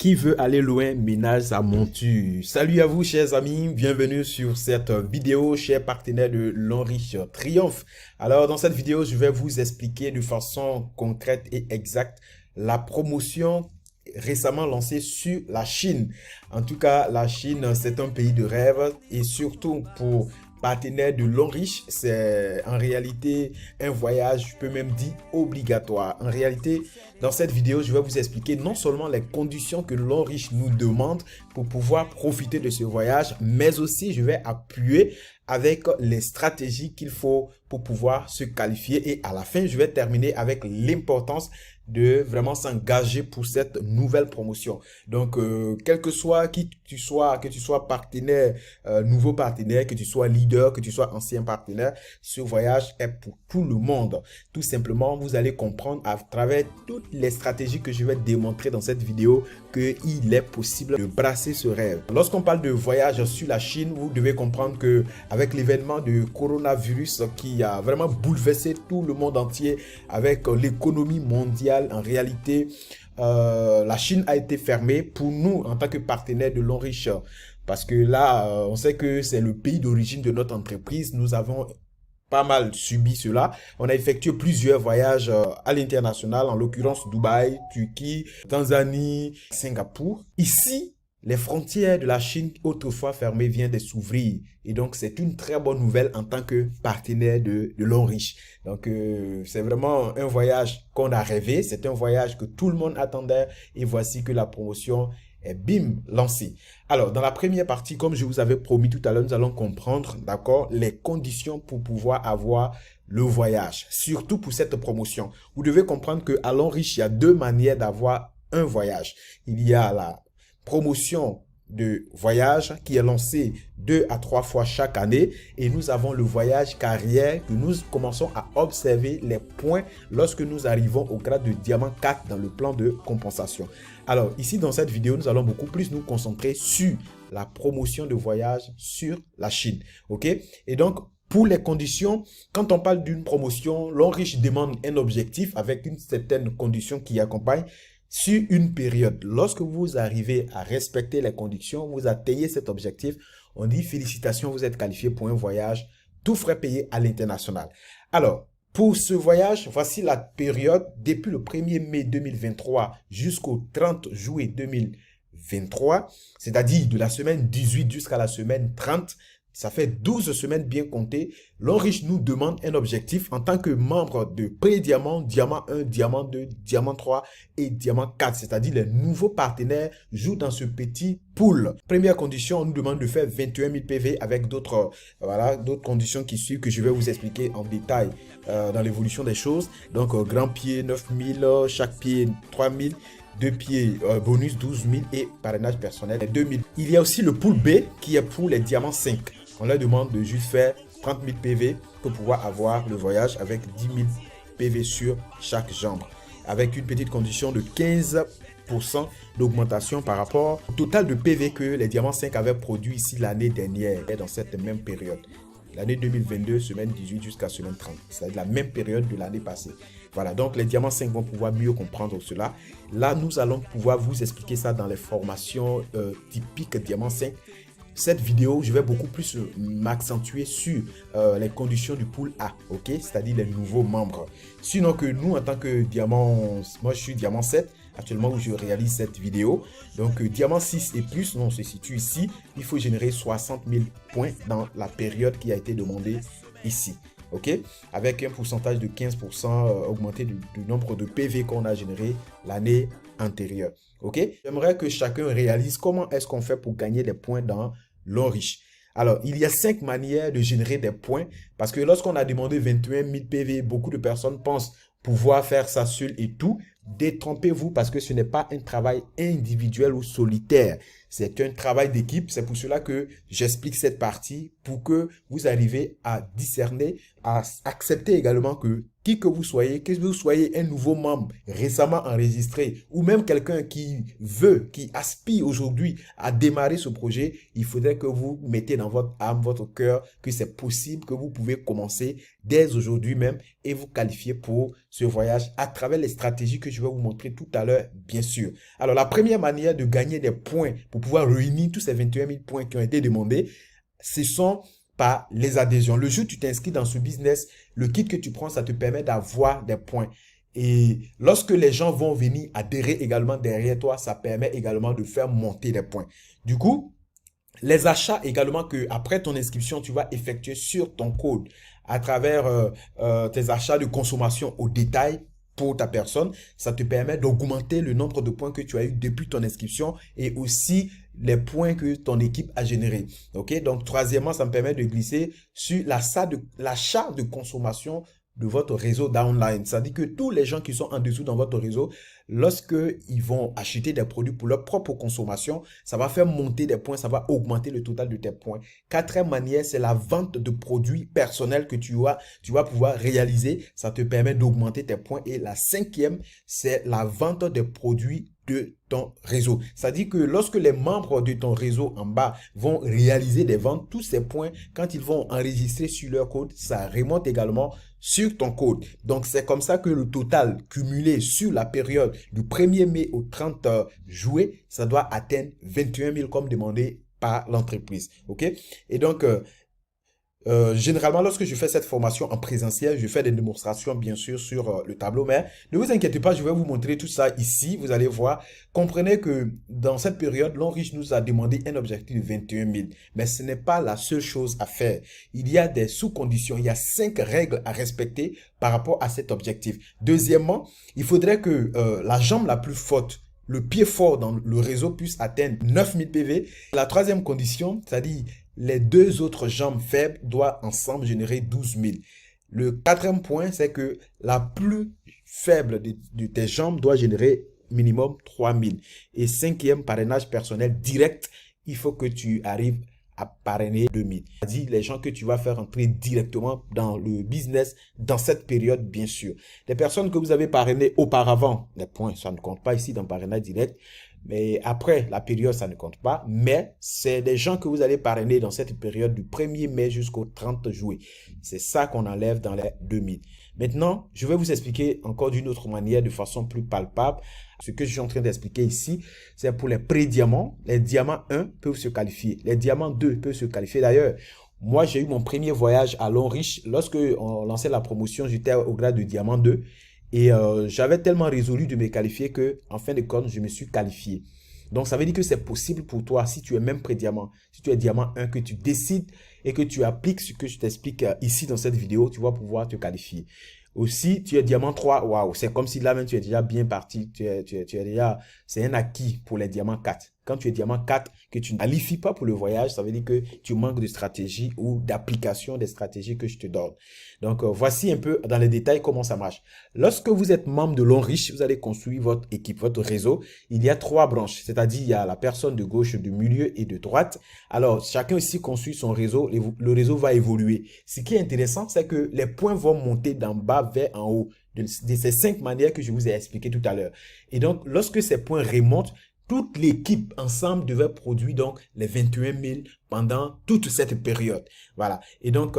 Qui veut aller loin ménage sa monture. Salut à vous chers amis, bienvenue sur cette vidéo, chers partenaires de l'Enriche Triomphe. Alors dans cette vidéo, je vais vous expliquer de façon concrète et exacte la promotion récemment lancée sur la Chine. En tout cas, la Chine, c'est un pays de rêve et surtout pour partenaire de l'Enriche, c'est en réalité un voyage, je peux même dire obligatoire. En réalité, dans cette vidéo, je vais vous expliquer non seulement les conditions que l'Enriche nous demande pour pouvoir profiter de ce voyage, mais aussi je vais appuyer avec les stratégies qu'il faut pour pouvoir se qualifier. Et à la fin, je vais terminer avec l'importance de vraiment s'engager pour cette nouvelle promotion. Donc, quel que soit qui tu sois, que tu sois partenaire, nouveau partenaire, que tu sois leader, que tu sois ancien partenaire, ce voyage est pour tout le monde. Tout simplement, vous allez comprendre à travers toutes les stratégies que je vais démontrer dans cette vidéo qu'il est possible de brasser ce rêve. Lorsqu'on parle de voyage sur la Chine, vous devez comprendre que avec l'événement du coronavirus qui a vraiment bouleversé tout le monde entier, avec l'économie mondiale, en réalité, la Chine a été fermée pour nous en tant que partenaire de l'Enriche. Parce que là, on sait que c'est le pays d'origine de notre entreprise. Nous avons pas mal subi cela. On a effectué plusieurs voyages à l'international, en l'occurrence Dubaï, Turquie, Tanzanie, Singapour. Ici, les frontières de la Chine, autrefois fermées, viennent de s'ouvrir. Et donc, c'est une très bonne nouvelle en tant que partenaire de l'Enriche. Donc, c'est vraiment un voyage qu'on a rêvé. C'est un voyage que tout le monde attendait. Et voici que la promotion est bim, lancée. Alors, dans la première partie, comme je vous avais promis tout à l'heure, nous allons comprendre, d'accord, les conditions pour pouvoir avoir le voyage. Surtout pour cette promotion. Vous devez comprendre qu'à l'Enriche, il y a deux manières d'avoir un voyage. Il y a la promotion de voyage qui est lancée 2 à 3 fois chaque année et nous avons le voyage carrière que nous commençons à observer les points lorsque nous arrivons au grade de diamant 4 dans le plan de compensation. Alors ici dans cette vidéo, nous allons beaucoup plus nous concentrer sur la promotion de voyage sur la Chine. Ok? Et donc pour les conditions, quand on parle d'une promotion, l'Enriche demande un objectif avec une certaine condition qui accompagne sur une période. Lorsque vous arrivez à respecter les conditions, vous atteignez cet objectif, on dit félicitations, vous êtes qualifié pour un voyage, tout frais payé à l'international. Alors, pour ce voyage, voici la période depuis le 1er mai 2023 jusqu'au 30 juillet 2023, c'est-à-dire de la semaine 18 jusqu'à la semaine 30. Ça fait 12 semaines bien comptées. L'Enriche nous demande un objectif en tant que membre de pré-diamant, diamant 1, diamant 2, diamant 3 et diamant 4. C'est-à-dire les nouveaux partenaires jouent dans ce petit pool. Première condition, on nous demande de faire 21 000 PV avec d'autres d'autres conditions qui suivent que je vais vous expliquer en détail dans l'évolution des choses. Donc, grand pied 9 000, chaque pied 3 000. 2 pieds bonus 12 000 et parrainage personnel 2 000. Il y a aussi le pool B qui est pour les diamants 5. On leur demande de juste faire 30 000 PV pour pouvoir avoir le voyage avec 10 000 PV sur chaque jambe. Avec une petite condition de 15% d'augmentation par rapport au total de PV que les diamants 5 avaient produit ici l'année dernière dans cette même période. L'année 2022, semaine 18 jusqu'à semaine 30. C'est la même période de l'année passée. Voilà, donc les diamants 5 vont pouvoir mieux comprendre cela. Là, nous allons pouvoir vous expliquer ça dans les formations typiques diamant 5. Cette vidéo, je vais beaucoup plus m'accentuer sur les conditions du pool A, ok? C'est-à-dire les nouveaux membres. Sinon que nous, en tant que diamant, moi je suis diamant 7, actuellement où je réalise cette vidéo. Donc, diamant 6 et plus, on se situe ici. Il faut générer 60 000 points dans la période qui a été demandée ici. Ok, avec un pourcentage de 15% augmenté du nombre de PV qu'on a généré l'année antérieure. Ok, j'aimerais que chacun réalise comment est-ce qu'on fait pour gagner des points dans l'Enriche. Alors, il y a 5 manières de générer des points parce que lorsqu'on a demandé 21 000 PV, beaucoup de personnes pensent pouvoir faire ça seul et tout. Détrompez-vous parce que ce n'est pas un travail individuel ou solitaire. C'est un travail d'équipe. C'est pour cela que j'explique cette partie pour que vous arrivez à discerner, à accepter également que qui que vous soyez un nouveau membre récemment enregistré ou même quelqu'un qui qui aspire aujourd'hui à démarrer ce projet, il faudrait que vous mettez dans votre âme, votre cœur, que c'est possible, que vous pouvez commencer dès aujourd'hui même et vous qualifier pour ce voyage à travers les stratégies que je vais vous montrer tout à l'heure, bien sûr. Alors, la première manière de gagner des points pour pouvoir réunir tous ces 21 000 points qui ont été demandés, ce sont par les adhésions. Le jour où tu t'inscris dans ce business, le kit que tu prends, ça te permet d'avoir des points. Et lorsque les gens vont venir adhérer également derrière toi, ça permet également de faire monter des points. Du coup, les achats également que après ton inscription, tu vas effectuer sur ton code à travers tes achats de consommation au détail pour ta personne, ça te permet d'augmenter le nombre de points que tu as eu depuis ton inscription et aussi les points que ton équipe a générés. Ok, donc troisièmement, ça me permet de glisser sur l'achat de consommation de votre réseau downline. Ça dit que tous les gens qui sont en dessous dans votre réseau, lorsque ils vont acheter des produits pour leur propre consommation, ça va faire monter des points, ça va augmenter le total de tes points. Quatrième manière, c'est la vente de produits personnels que tu vas pouvoir réaliser. Ça te permet d'augmenter tes points. Et la cinquième, c'est la vente des produits de ton réseau. Ça dit que lorsque les membres de ton réseau en bas vont réaliser des ventes, tous ces points, quand ils vont enregistrer sur leur code, ça remonte également sur ton code. Donc, c'est comme ça que le total cumulé sur la période du 1er mai au 30 juillet, ça doit atteindre 21 000 comme demandé par l'entreprise. OK? Et donc, généralement, lorsque je fais cette formation en présentiel, je fais des démonstrations, bien sûr, sur le tableau. Mais ne vous inquiétez pas, je vais vous montrer tout ça ici. Vous allez voir. Comprenez que dans cette période, l'Enriche nous a demandé un objectif de 21 000. Mais ce n'est pas la seule chose à faire. Il y a des sous-conditions. Il y a 5 règles à respecter par rapport à cet objectif. Deuxièmement, il faudrait que la jambe la plus forte, le pied fort dans le réseau puisse atteindre 9 000 PV. La troisième condition, c'est-à-dire les deux autres jambes faibles doivent ensemble générer 12 000. Le quatrième point, c'est que la plus faible de tes jambes doit générer minimum 3 000. Et cinquième, parrainage personnel direct, il faut que tu arrives à parrainer 2 000. C'est-à-dire les gens que tu vas faire entrer directement dans le business dans cette période, bien sûr. Les personnes que vous avez parrainées auparavant, les points, ça ne compte pas ici dans parrainage direct. Mais après la période, ça ne compte pas. Mais c'est des gens que vous allez parrainer dans cette période du 1er mai jusqu'au 30 juillet. C'est ça qu'on enlève dans les 2000. Maintenant, je vais vous expliquer encore d'une autre manière, de façon plus palpable. Ce que je suis en train d'expliquer ici, c'est pour les pré-diamants. Les diamants 1 peuvent se qualifier. Les diamants 2 peuvent se qualifier. D'ailleurs, moi, j'ai eu mon premier voyage à Longriche. Lorsque on lançait la promotion, j'étais au grade de diamant 2. Et j'avais tellement résolu de me qualifier que, en fin de compte, je me suis qualifié. Donc, ça veut dire que c'est possible pour toi, si tu es même pré-diamant, si tu es diamant 1, que tu décides et que tu appliques ce que je t'explique ici dans cette vidéo, tu vas pouvoir te qualifier. Aussi, tu es diamant 3, waouh, c'est comme si là même tu es déjà bien parti, tu es déjà, c'est un acquis pour les diamants 4. Quand tu es diamant 4, que tu ne qualifies pas pour le voyage, ça veut dire que tu manques de stratégie ou d'application des stratégies que je te donne. Donc, voici un peu dans les détails comment ça marche. Lorsque vous êtes membre de Longriche, vous allez construire votre équipe, votre réseau. Il y a 3 branches, c'est-à-dire il y a la personne de gauche, du milieu et de droite. Alors, chacun ici construit son réseau, le réseau va évoluer. Ce qui est intéressant, c'est que les points vont monter d'en bas vers en haut, de ces 5 manières que je vous ai expliquées tout à l'heure. Et donc, lorsque ces points remontent, toute l'équipe ensemble devait produire donc les 21 000 pendant toute cette période. Voilà. Et donc,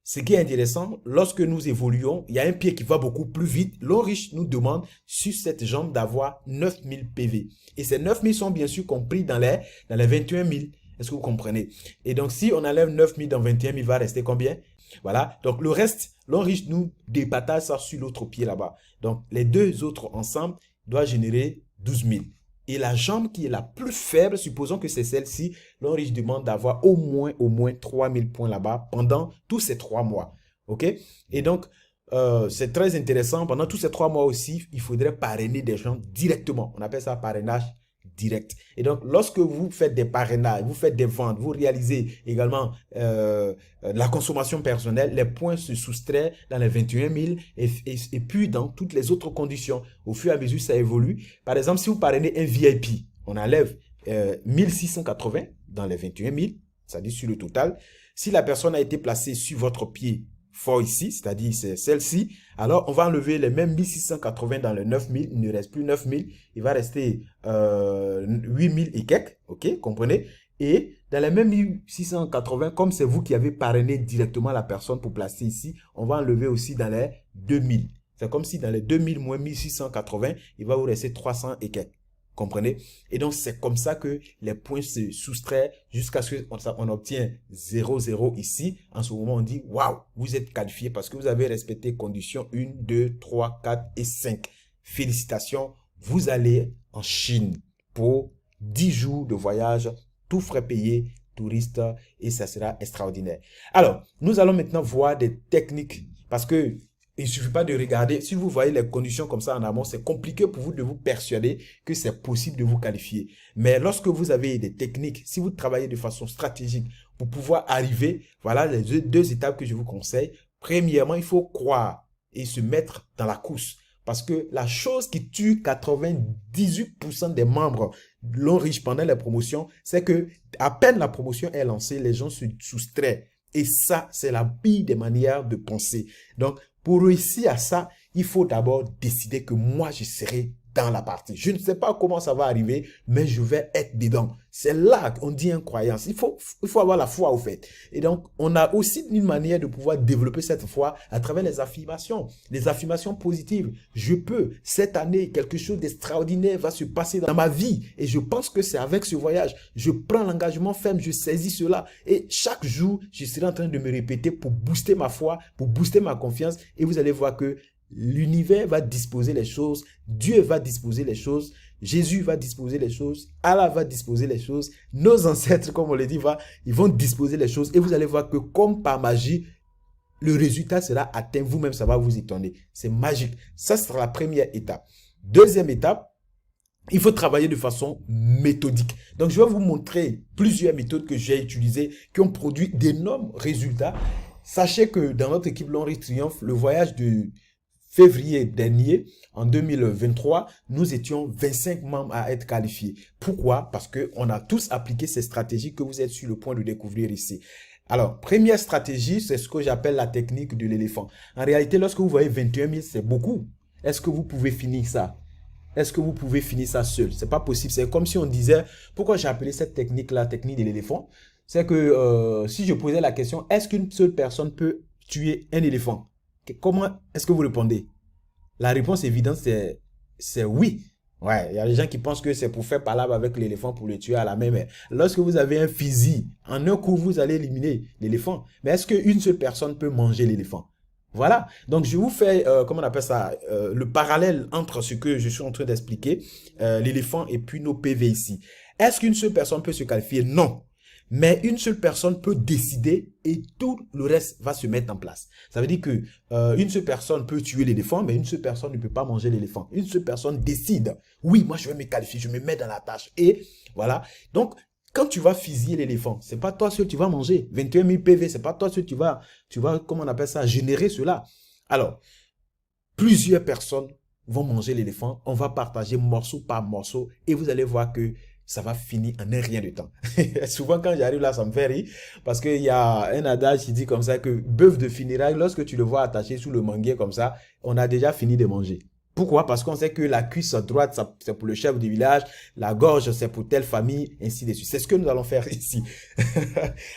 ce qui est intéressant, lorsque nous évoluons, il y a un pied qui va beaucoup plus vite. L'Enriche nous demande sur cette jambe d'avoir 9 000 PV. Et ces 9 000 sont bien sûr compris dans les 21 000. Est-ce que vous comprenez? Et donc, si on enlève 9 000 dans 21 000, il va rester combien? Voilà. Donc, le reste, l'Enriche nous départage ça sur l'autre pied là-bas. Donc, les deux autres ensemble doivent générer 12 000. Et la jambe qui est la plus faible, supposons que c'est celle-ci, l'Enriche demande d'avoir au moins 3 000 points là-bas pendant tous ces 3 mois. OK? Et donc, c'est très intéressant. Pendant tous ces 3 mois aussi, il faudrait parrainer des gens directement. On appelle ça parrainage direct. Et donc, lorsque vous faites des parrainages, vous faites des ventes, vous réalisez également la consommation personnelle, les points se soustraient dans les 21 000 et puis dans toutes les autres conditions. Au fur et à mesure, ça évolue. Par exemple, si vous parrainez un VIP, on enlève 1680 dans les 21 000, c'est-à-dire sur le total. Si la personne a été placée sur votre pied fort ici, c'est-à-dire c'est celle-ci. Alors, on va enlever les mêmes 1680 dans le 9000. Il ne reste plus 9000. Il va rester 8000 et quelques. OK, comprenez? Et dans les mêmes 1680, comme c'est vous qui avez parrainé directement la personne pour placer ici, on va enlever aussi dans les 2000. C'est comme si dans les 2000 moins 1680, il va vous rester 300 et quelques. Comprenez? Et donc, c'est comme ça que les points se soustraient jusqu'à ce qu'on obtient 0,0 ici. En ce moment, on dit, waouh, vous êtes qualifié parce que vous avez respecté conditions 1, 2, 3, 4 et 5. Félicitations, vous allez en Chine pour 10 jours de voyage, tout frais payé, touriste, et ça sera extraordinaire. Alors, nous allons maintenant voir des techniques parce que il ne suffit pas de regarder. Si vous voyez les conditions comme ça en amont, c'est compliqué pour vous de vous persuader que c'est possible de vous qualifier. Mais lorsque vous avez des techniques, si vous travaillez de façon stratégique pour pouvoir arriver, voilà les deux étapes que je vous conseille. Premièrement, il faut croire et se mettre dans la course. Parce que la chose qui tue 98% des membres de l'Onriche pendant les promotions, c'est que à peine la promotion est lancée, les gens se soustraient. Et ça, c'est la pire des manières de penser. Donc, pour réussir à ça, il faut d'abord décider que moi, je serai dans la partie. Je ne sais pas comment ça va arriver, mais je vais être dedans. C'est là qu'on dit une croyance. Il faut avoir la foi au fait. Et donc, on a aussi une manière de pouvoir développer cette foi à travers les affirmations positives. Je peux, cette année, quelque chose d'extraordinaire va se passer dans ma vie. Et je pense que c'est avec ce voyage. Je prends l'engagement ferme, je saisis cela. Et chaque jour, je serai en train de me répéter pour booster ma foi, pour booster ma confiance. Et vous allez voir que l'univers va disposer les choses, Dieu va disposer les choses, Jésus va disposer les choses, Allah va disposer les choses, nos ancêtres, comme on le dit, ils vont disposer les choses et vous allez voir que comme par magie, le résultat sera atteint, vous-même ça va vous étonner. C'est magique. Ça sera la première étape. Deuxième étape, il faut travailler de façon méthodique. Donc, je vais vous montrer plusieurs méthodes que j'ai utilisées qui ont produit d'énormes résultats. Sachez que dans notre équipe L'Henri Triomphe, le voyage de février dernier, en 2023, nous étions 25 membres à être qualifiés. Pourquoi? Parce qu'on a tous appliqué ces stratégies que vous êtes sur le point de découvrir ici. Alors, première stratégie, c'est ce que j'appelle la technique de l'éléphant. En réalité, lorsque vous voyez 21 000, c'est beaucoup. Est-ce que vous pouvez finir ça? Est-ce que vous pouvez finir ça seul? C'est pas possible. C'est comme si on disait, pourquoi j'ai appelé cette technique la technique de l'éléphant? C'est que si je posais la question, est-ce qu'une seule personne peut tuer un éléphant? Comment est-ce que vous répondez? La réponse évidente, c'est oui. Ouais, il y a des gens qui pensent que c'est pour faire palabre avec l'éléphant pour le tuer à la main. Mais lorsque vous avez un fusil, en un coup, vous allez éliminer l'éléphant. Mais est-ce qu'une seule personne peut manger l'éléphant? Voilà. Donc, je vous fais, comment on appelle ça, le parallèle entre ce que je suis en train d'expliquer, l'éléphant et puis nos PV ici. Est-ce qu'une seule personne peut se qualifier? Non. Mais une seule personne peut décider et tout le reste va se mettre en place. Ça veut dire que une seule personne peut tuer l'éléphant, mais une seule personne ne peut pas manger l'éléphant. Une seule personne décide. Oui, moi je vais me qualifier, je me mets dans la tâche. Et voilà. Donc, quand tu vas fusiller l'éléphant, c'est pas toi seul tu vas manger. 21 000 PV, c'est pas toi seul tu vas, comment on appelle ça, générer cela. Alors, plusieurs personnes vont manger l'éléphant. On va partager morceau par morceau et vous allez voir que ça va finir en un rien de temps. Souvent, quand j'arrive là, ça me fait rire parce qu'il y a un adage qui dit comme ça que bœuf de funérailles, lorsque tu le vois attaché sous le manguier comme ça, on a déjà fini de manger. Pourquoi? Parce qu'on sait que la cuisse droite, c'est pour le chef du village, la gorge, c'est pour telle famille, ainsi de suite. C'est ce que nous allons faire ici.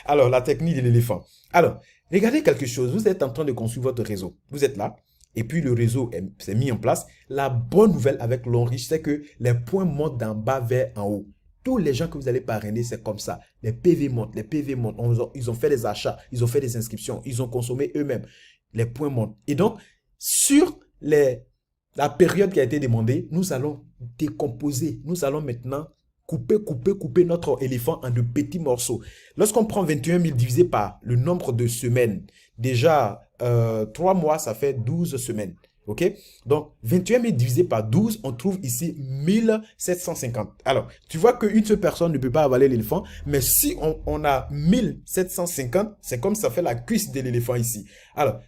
Alors, la technique de l'éléphant. Alors, regardez quelque chose. Vous êtes en train de construire votre réseau. Vous êtes là. Et puis, le réseau s'est mis en place. La bonne nouvelle avec l'Onriche, c'est que les points montent d'en bas vers en haut. Tous les gens que vous allez parrainer, c'est comme ça. Les PV montent, les PV montent. Ils ont fait des achats, ils ont fait des inscriptions, ils ont consommé eux-mêmes. Les points montent. Et donc, sur la période qui a été demandée, nous allons décomposer. Nous allons maintenant couper notre éléphant en de petits morceaux. Lorsqu'on prend 21 000 divisé par le nombre de semaines, déjà 3 mois, ça fait 12 semaines. OK? Donc, 21 000 divisé par 12, on trouve ici 1750. Alors, tu vois qu'une seule personne ne peut pas avaler l'éléphant, mais si on a 1750, c'est comme ça fait la cuisse de l'éléphant ici. Alors,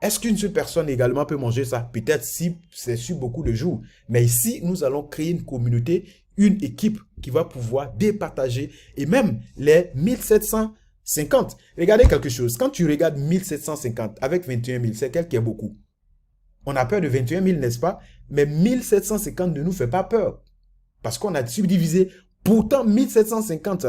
est-ce qu'une seule personne également peut manger ça? Peut-être si c'est sur beaucoup de jours. Mais ici, nous allons créer une communauté, une équipe qui va pouvoir départager. Et même les 1700 50. Regardez quelque chose. Quand tu regardes 1750 avec 21 000, c'est quel qui est beaucoup? On a peur de 21 000, n'est-ce pas? Mais 1750 ne nous fait pas peur. Parce qu'on a subdivisé. Pourtant, 1750,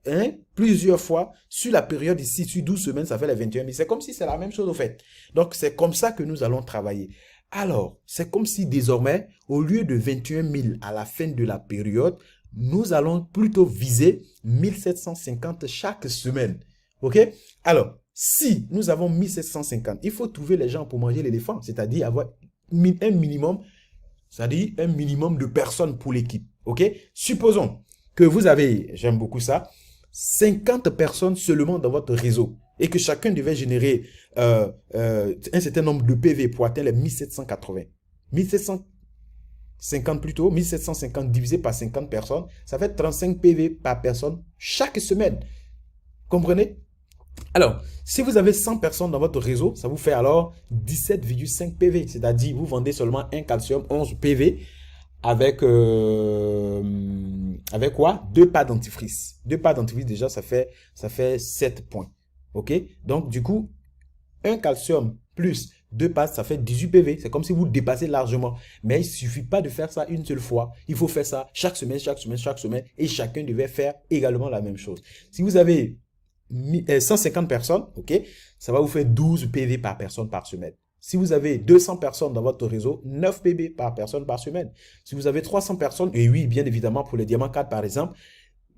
hein, plusieurs fois, sur la période ici, sur 12 semaines, ça fait les 21 000. C'est comme si c'est la même chose au fait. Donc, c'est comme ça que nous allons travailler. Alors, c'est comme si désormais, au lieu de 21 000 à la fin de la période, nous allons plutôt viser 1750 chaque semaine. OK? Alors, si nous avons 1750, il faut trouver les gens pour manger l'éléphant, c'est-à-dire avoir un minimum, c'est-à-dire un minimum de personnes pour l'équipe. OK? Supposons que vous avez, j'aime beaucoup ça, 50 personnes seulement dans votre réseau et que chacun devait générer un certain nombre de PV pour atteindre les 1780. 1750 plutôt, 1750 divisé par 50 personnes, ça fait 35 PV par personne chaque semaine. Comprenez? Alors, si vous avez 100 personnes dans votre réseau, ça vous fait alors 17,5 PV. C'est-à-dire, vous vendez seulement un calcium 11 PV avec quoi? 2 pads dentifrice. 2 pads dentifrice, déjà, ça fait 7 points. OK? Donc, du coup, un calcium plus 2 pads, ça fait 18 PV. C'est comme si vous dépassez largement. Mais il ne suffit pas de faire ça une seule fois. Il faut faire ça chaque semaine, chaque semaine, chaque semaine. Et chacun devait faire également la même chose. Si vous avez 150 personnes, ok, ça va vous faire 12 PV par personne par semaine. Si vous avez 200 personnes dans votre réseau, 9 PV par personne par semaine. Si vous avez 300 personnes, et oui, bien évidemment, pour les diamants 4 par exemple,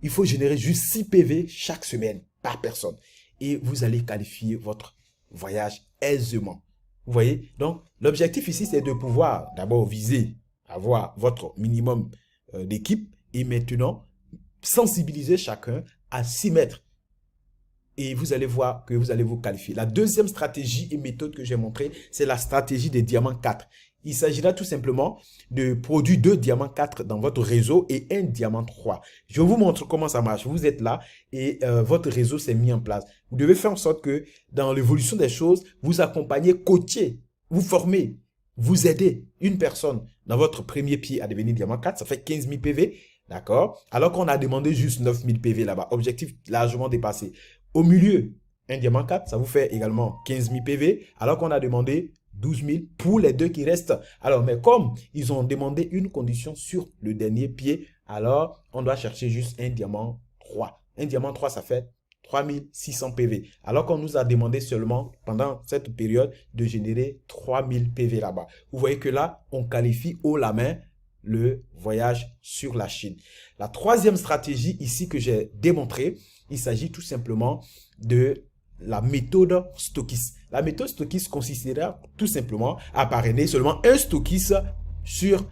il faut générer juste 6 PV chaque semaine par personne. Et vous allez qualifier votre voyage aisément. Vous voyez? Donc, l'objectif ici, c'est de pouvoir d'abord viser, avoir votre minimum d'équipe et maintenant sensibiliser chacun à s'y mettre. Et vous allez voir que vous allez vous qualifier. La deuxième stratégie et méthode que j'ai montrée, c'est la stratégie des diamants 4. Il s'agira tout simplement de produire 2 diamants 4 dans votre réseau et un diamant 3. Je vous montre comment ça marche. Vous êtes là et votre réseau s'est mis en place. Vous devez faire en sorte que dans l'évolution des choses, vous accompagnez, coachez, vous formez, vous aidez une personne dans votre premier pied à devenir diamant 4. Ça fait 15 000 PV. D'accord? Alors qu'on a demandé juste 9 000 PV là-bas. Objectif largement dépassé. Au milieu, un diamant 4, ça vous fait également 15 000 PV, alors qu'on a demandé 12 000 pour les deux qui restent. Alors, mais comme ils ont demandé une condition sur le dernier pied, alors on doit chercher juste un diamant 3. Un diamant 3, ça fait 3 600 PV. Alors qu'on nous a demandé seulement, pendant cette période, de générer 3 000 PV là-bas. Vous voyez que là, on qualifie haut la main le voyage sur la Chine. La troisième stratégie ici que j'ai démontrée, il s'agit tout simplement de la méthode stockiste. La méthode stockiste consistera tout simplement à parrainer seulement un stockiste sur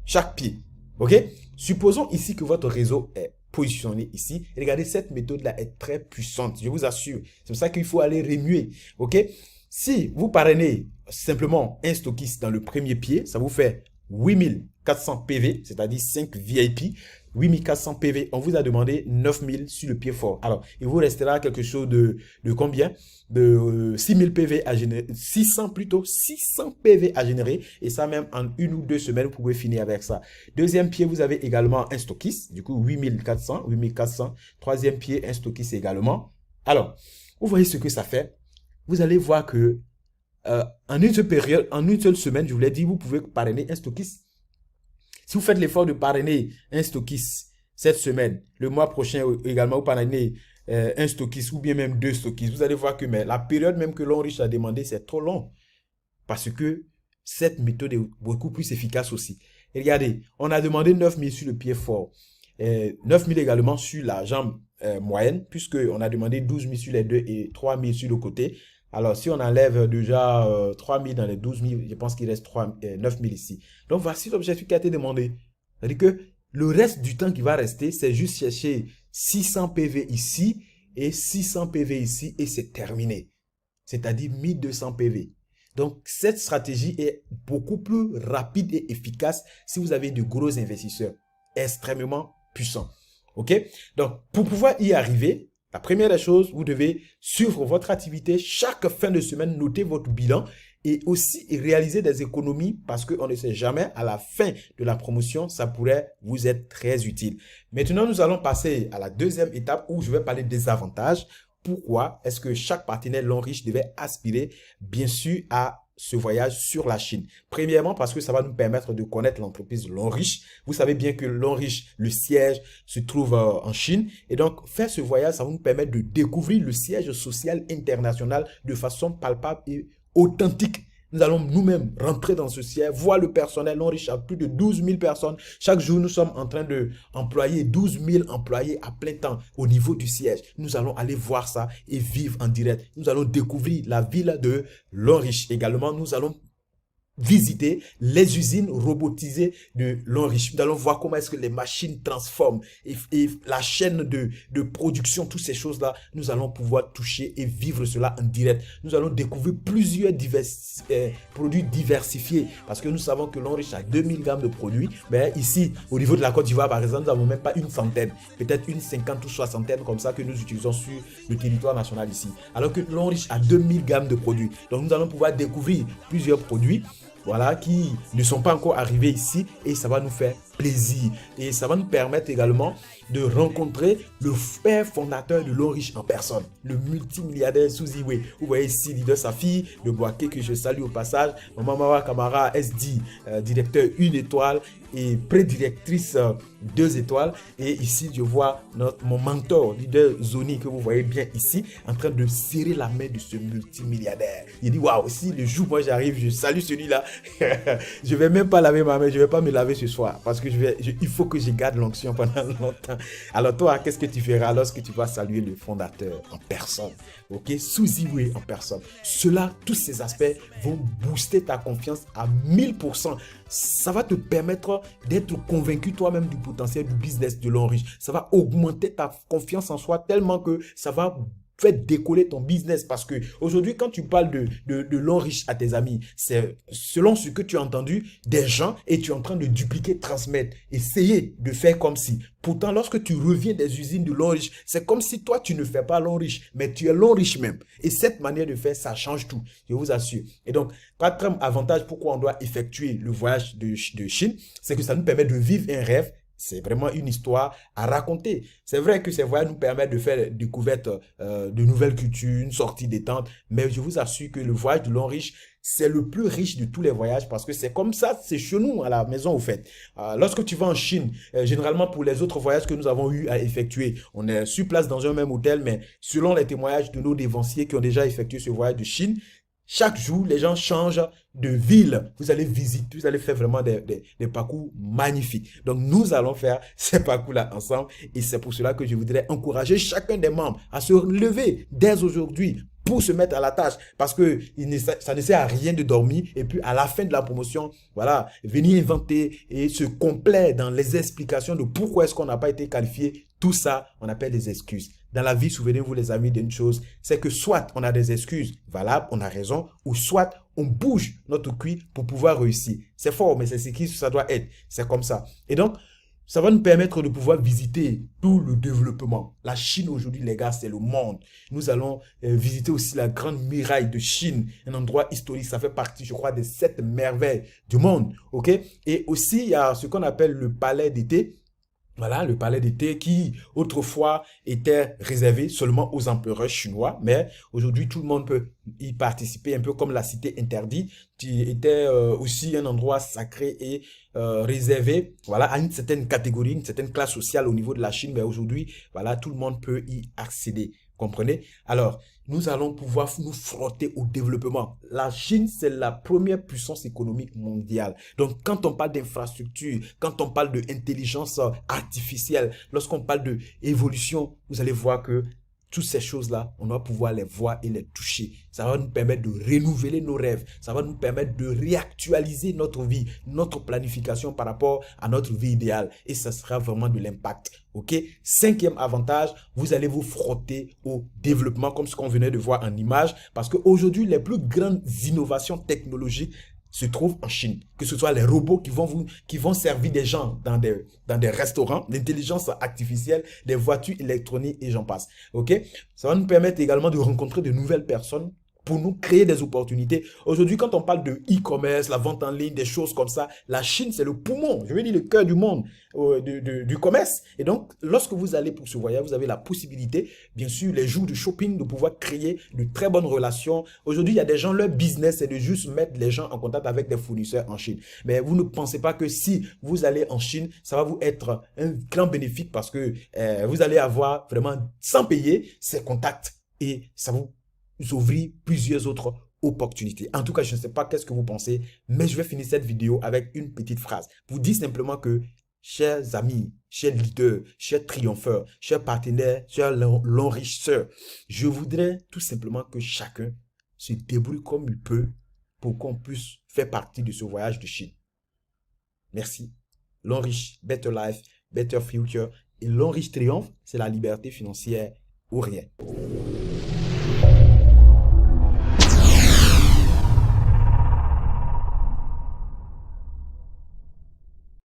chaque pied. OK? Supposons ici que votre réseau est positionné ici. Et regardez, cette méthode-là est très puissante, je vous assure. C'est pour ça qu'il faut aller remuer. OK? Si vous parrainez simplement un stockiste dans le premier pied, ça vous fait 8400 PV, c'est-à-dire 5 VIP. 8400 PV, on vous a demandé 9000 sur le pied fort. Alors, il vous restera quelque chose de combien? De 6000 PV à générer, 600 plutôt, 600 PV à générer. Et ça, même en 1 ou 2 semaines, vous pouvez finir avec ça. Deuxième pied, vous avez également un stockiste. Du coup, 8400, 8400. Troisième pied, un stockiste également. Alors, vous voyez ce que ça fait. Vous allez voir que en une seule période, en une seule semaine, je vous l'ai dit, vous pouvez parrainer un stockiste. Si vous faites l'effort de parrainer un stockiste cette semaine, le mois prochain également, vous parrainez un stockiste ou bien même 2 stockistes, vous allez voir que mais la période même que l'Onriche a demandé, c'est trop long. Parce que cette méthode est beaucoup plus efficace aussi. Et regardez, on a demandé 9000 sur le pied fort, 9000 également sur la jambe moyenne, puisqu'on a demandé 12 000 sur les deux et 3000 sur le côté. Alors, si on enlève déjà 3000 dans les 12 000, je pense qu'il reste 9 000 ici. Donc, voici l'objectif qui a été demandé. C'est-à-dire que le reste du temps qui va rester, c'est juste chercher 600 PV ici et 600 PV ici et c'est terminé. C'est-à-dire 1200 PV. Donc, cette stratégie est beaucoup plus rapide et efficace si vous avez de gros investisseurs extrêmement puissants. OK? Donc, pour pouvoir y arriver, la première des choses, vous devez suivre votre activité chaque fin de semaine, noter votre bilan et aussi réaliser des économies parce qu'on ne sait jamais, à la fin de la promotion, ça pourrait vous être très utile. Maintenant, nous allons passer à la deuxième étape où je vais parler des avantages pourquoi est-ce que chaque partenaire Lonrich devait aspirer, bien sûr, à ce voyage sur la Chine. Premièrement, parce que ça va nous permettre de connaître l'entreprise Lonrich. Vous savez bien que Lonrich, le siège, se trouve en Chine. Et donc, faire ce voyage, ça va nous permettre de découvrir le siège social international de façon palpable et authentique. Nous allons nous-mêmes rentrer dans ce siège, voir le personnel Lonrich à plus de 12 000 personnes. Chaque jour, nous sommes en train d'employer 12 000 employés à plein temps au niveau du siège. Nous allons aller voir ça et vivre en direct. Nous allons découvrir la ville de Lonrich. Également, nous allons visiter les usines robotisées de Lonrich. Nous allons voir comment est-ce que les machines transforment et la chaîne de production, toutes ces choses-là, nous allons pouvoir toucher et vivre cela en direct. Nous allons découvrir plusieurs produits diversifiés parce que nous savons que Lonrich a 2000 gammes de produits. Mais ici, au niveau de la Côte d'Ivoire, par exemple, nous n'avons même pas une centaine, peut-être une 50 ou 60 comme ça que nous utilisons sur le territoire national ici. Alors que Lonrich a 2000 gammes de produits. Donc, nous allons pouvoir découvrir plusieurs produits, voilà, qui ne sont pas encore arrivés ici et ça va nous faire plaisir. Et ça va nous permettre également de rencontrer le père fondateur de Lonrich en personne, le multimilliardaire Suziwe. Vous voyez ici leader sa fille, de Boaké, que je salue au passage, Maman Mawa Kamara SD, directeur 1 étoile et prédirectrice 2 étoiles. Et ici, je vois mon mentor, leader Zoni, que vous voyez bien ici, en train de serrer la main de ce multimilliardaire. Il dit, waouh, si le jour où j'arrive, je salue celui-là, je ne vais même pas laver ma main, je ne vais pas me laver ce soir, parce que il faut que je garde l'onction pendant longtemps. Alors toi, qu'est-ce que tu feras lorsque tu vas saluer le fondateur en personne? Ok, Suziwe en personne. Cela, tous ces aspects vont booster ta confiance à 1000%. Ça va te permettre d'être convaincu toi-même du potentiel du business de Lonrich. Ça va augmenter ta confiance en soi tellement que ça va faire décoller ton business, parce que aujourd'hui, quand tu parles de Lonrich à tes amis, c'est selon ce que tu as entendu des gens et tu es en train de dupliquer, transmettre, essayer de faire comme si. Pourtant, lorsque tu reviens des usines de Lonrich, c'est comme si toi, tu ne fais pas Lonrich, mais tu es Lonrich même. Et cette manière de faire, ça change tout, je vous assure. Et donc, quatrième avantage, pourquoi on doit effectuer le voyage de Chine, c'est que ça nous permet de vivre un rêve. C'est vraiment une histoire à raconter. C'est vrai que ces voyages nous permettent de faire découverte de nouvelles cultures, une sortie détente, mais je vous assure que le voyage de Lonrich, c'est le plus riche de tous les voyages parce que c'est comme ça, c'est chez nous à la maison au fait. Lorsque tu vas en Chine, généralement pour les autres voyages que nous avons eu à effectuer, on est sur place dans un même hôtel, mais selon les témoignages de nos dévanciers qui ont déjà effectué ce voyage de Chine, chaque jour, les gens changent de ville. Vous allez visiter, vous allez faire vraiment des parcours magnifiques. Donc, nous allons faire ces parcours-là ensemble. Et c'est pour cela que je voudrais encourager chacun des membres à se lever dès aujourd'hui pour se mettre à la tâche. Parce que ça ne sert à rien de dormir. Et puis, à la fin de la promotion, voilà, venir inventer et se complaire dans les explications de pourquoi est-ce qu'on n'a pas été qualifié. Tout ça, on appelle des excuses. Dans la vie, souvenez-vous les amis d'une chose, c'est que soit on a des excuses valables, on a raison, ou soit on bouge notre cul pour pouvoir réussir. C'est fort, mais c'est ce qui ça doit être. C'est comme ça. Et donc, ça va nous permettre de pouvoir visiter tout le développement. La Chine aujourd'hui, les gars, c'est le monde. Nous allons visiter aussi la grande muraille de Chine, un endroit historique. Ça fait partie, je crois, des 7 merveilles du monde. Ok? Et aussi, il y a ce qu'on appelle le palais d'été. Voilà, le palais d'été qui, autrefois, était réservé seulement aux empereurs chinois, mais aujourd'hui, tout le monde peut y participer, un peu comme la cité interdite, qui était aussi un endroit sacré et réservé, voilà, à une certaine catégorie, une certaine classe sociale au niveau de la Chine, mais aujourd'hui, voilà, tout le monde peut y accéder. Comprenez? Alors, nous allons pouvoir nous frotter au développement. La Chine, c'est la première puissance économique mondiale. Donc, quand on parle d'infrastructure, quand on parle d'intelligence artificielle, lorsqu'on parle d'évolution, vous allez voir que toutes ces choses-là, on va pouvoir les voir et les toucher. Ça va nous permettre de renouveler nos rêves. Ça va nous permettre de réactualiser notre vie, notre planification par rapport à notre vie idéale. Et ça sera vraiment de l'impact. Ok? Cinquième avantage, vous allez vous frotter au développement comme ce qu'on venait de voir en image. Parce qu'aujourd'hui, les plus grandes innovations technologiques se trouvent en Chine. Que ce soit les robots qui vont servir des gens dans des restaurants, l'intelligence artificielle, des voitures électroniques et j'en passe. Ok? Ça va nous permettre également de rencontrer de nouvelles personnes pour nous créer des opportunités. Aujourd'hui, quand on parle de e-commerce, la vente en ligne, des choses comme ça, la Chine, c'est le poumon, je veux dire le cœur du monde du commerce. Et donc, lorsque vous allez pour ce voyage, vous avez la possibilité, bien sûr, les jours de shopping, de pouvoir créer de très bonnes relations. Aujourd'hui, il y a des gens, leur business, c'est de juste mettre les gens en contact avec des fournisseurs en Chine. Mais vous ne pensez pas que si vous allez en Chine, ça va vous être un grand bénéfice parce que vous allez avoir vraiment, sans payer, ces contacts et ça vous ouvrir plusieurs autres opportunités. En tout cas, je ne sais pas qu'est-ce que vous pensez, mais je vais finir cette vidéo avec une petite phrase. Vous dites simplement que, chers amis, chers leaders, chers triompheurs, chers partenaires, chers l'enrichisseur, je voudrais tout simplement que chacun se débrouille comme il peut pour qu'on puisse faire partie de ce voyage de Chine. Merci. L'enrichisseur, better life, better future. Et l'enrichisseur triomphe, c'est la liberté financière ou rien.